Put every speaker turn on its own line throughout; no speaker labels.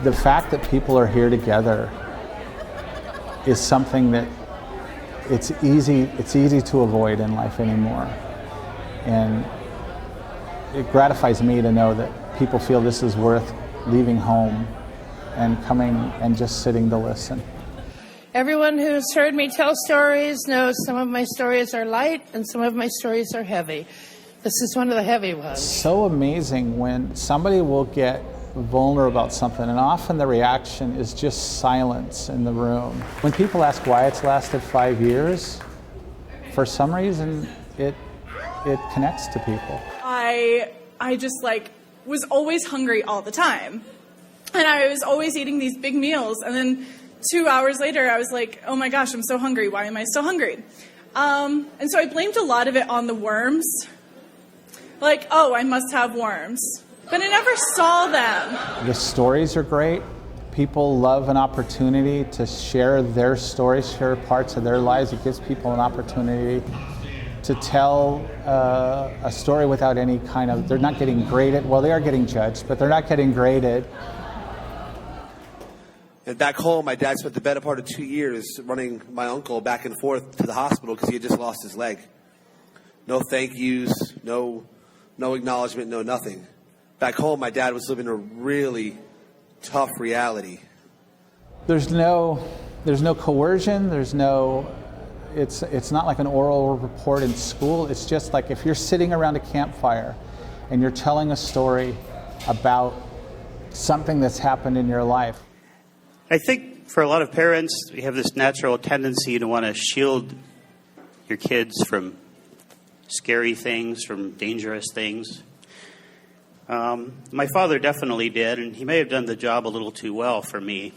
the fact that people are here together is something that it's easy to avoid in life anymore. And it gratifies me to know that people feel this is worth leaving home and coming and just sitting to listen.
Everyone who's heard me tell stories knows some of my stories are light and some of my stories are heavy. This is one of the heavy ones.
It's so amazing when somebody will get vulnerable about something, and often the reaction is just silence in the room. When people ask why it's lasted 5 years, for some reason it connects to people.
I just was always hungry all the time. And I was always eating these big meals, and then 2 hours later I was like, oh my gosh, I'm so hungry. Why am I still hungry? And so I blamed a lot of it on the worms. Like, oh, I must have worms. But I never saw them.
The stories are great. People love an opportunity to share their stories, share parts of their lives. It gives people an opportunity to tell a story without any kind of, they're not getting graded. Well, they are getting judged, but they're not getting graded.
And back home, my dad spent the better part of 2 years running my uncle back and forth to the hospital because he had just lost his leg. No thank yous, no acknowledgement, no nothing. Back home, my dad was living a really tough reality.
There's no coercion. It's not like an oral report in school. It's just like if you're sitting around a campfire and you're telling a story about something that's happened in your life.
I think for a lot of parents, we have this natural tendency to want to shield your kids from scary things, from dangerous things. My father definitely did, and he may have done the job a little too well for me.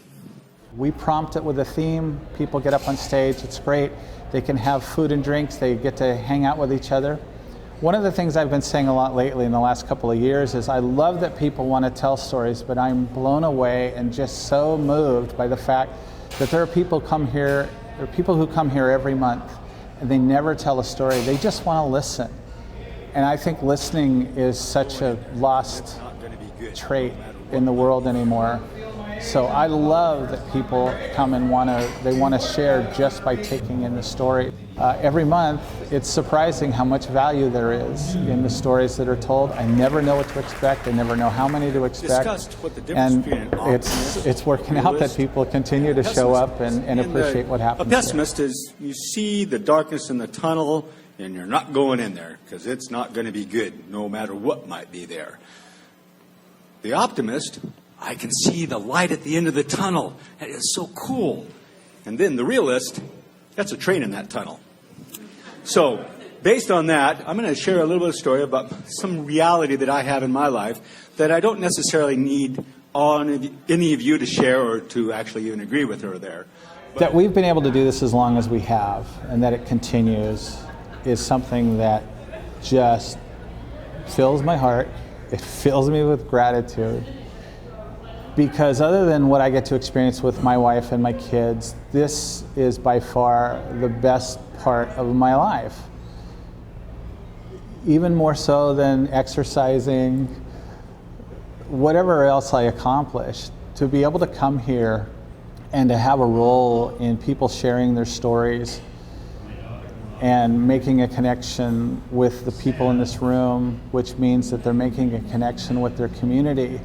We prompt it with a theme. People get up on stage. It's great. They can have food and drinks. They get to hang out with each other. One of the things I've been saying a lot lately in the last couple of years is I love that people want to tell stories, but I'm blown away and just so moved by the fact that there are people who come here every month and they never tell a story. They just want to listen. And I think listening is such a lost trait in the world anymore. So I love that people come and want to share just by taking in the story. Every month, it's surprising how much value there is in the stories that are told. I never know what to expect. I never know how many to expect. And it's working out that people continue to show up and appreciate what happens.
A pessimist is you see the darkness in the tunnel and you're not going in there because it's not going to be good no matter what might be there. The optimist, I can see the light at the end of the tunnel. That is so cool. And then the realist, that's a train in that tunnel. So, based on that, I'm going to share a little bit of story about some reality that I have in my life that I don't necessarily need any of you to share or to actually even agree with her there.
That we've been able to do this as long as we have, and that it continues, is something that just fills my heart. It fills me with gratitude. Because other than what I get to experience with my wife and my kids, this is by far the best part of my life. Even more so than exercising, whatever else I accomplish, to be able to come here and to have a role in people sharing their stories and making a connection with the people in this room, which means that they're making a connection with their community,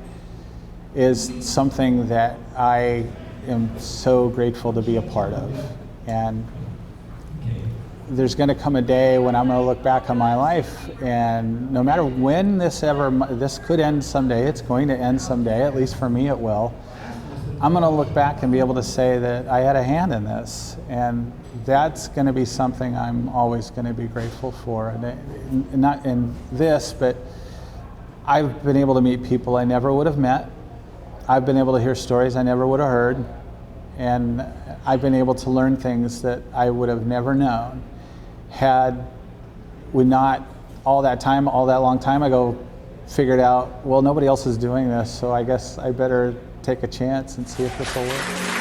is something that I am so grateful to be a part of. And there's going to come a day when I'm going to look back on my life, and no matter when this could end someday, it's going to end someday, at least for me it will. I'm going to look back and be able to say that I had a hand in this, and that's going to be something I'm always going to be grateful for. And not in this, but I've been able to meet people I never would have met. I've been able to hear stories I never would have heard, and I've been able to learn things that I would have never known had we not all that long time ago figured out, well, nobody else is doing this, so I guess I better take a chance and see if this will work.